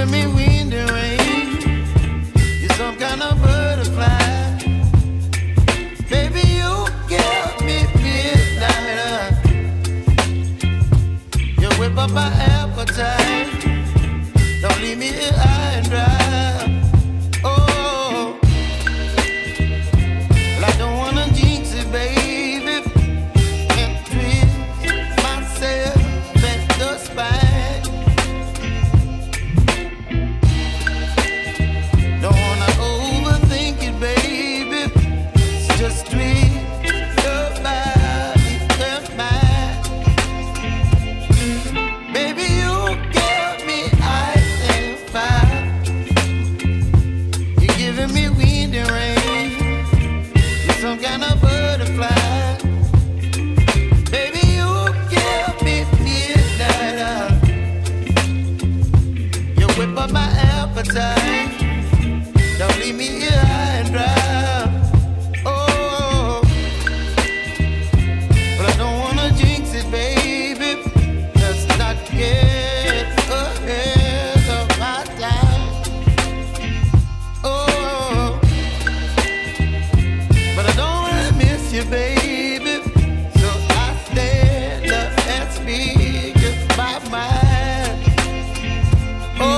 giving me wind and rain. You're some kind of butterfly. Baby, you give me midnight. You whip up my appetite. Don't leave me here high and dry. Oh, well, I don't wanna jinx it, baby, and twist myself at the spine. Don't wanna overthink it, baby. It's just twist your body and mine. Baby, you give me ice and fire. You're giving me wind and rain. You're some kind of butterfly. Baby, you give me midnight. You whip up my appetite. Don't leave me here high and dry. Oh, but I don't wanna jinx it, baby. Let's not get ahead of my time. Oh, but I don't wanna miss you, baby. So I stand up and speak my mind. Oh.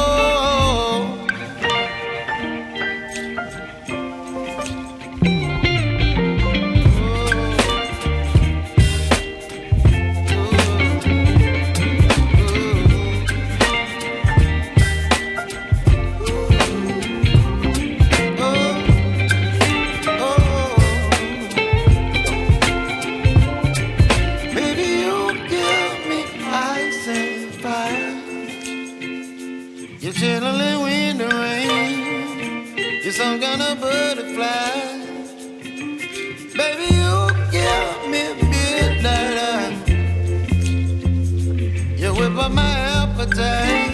Baby, you give me ice and fire. You're chilling wind and rain. You're some kind of butterfly. Baby, you give me midnight. You whip up my appetite.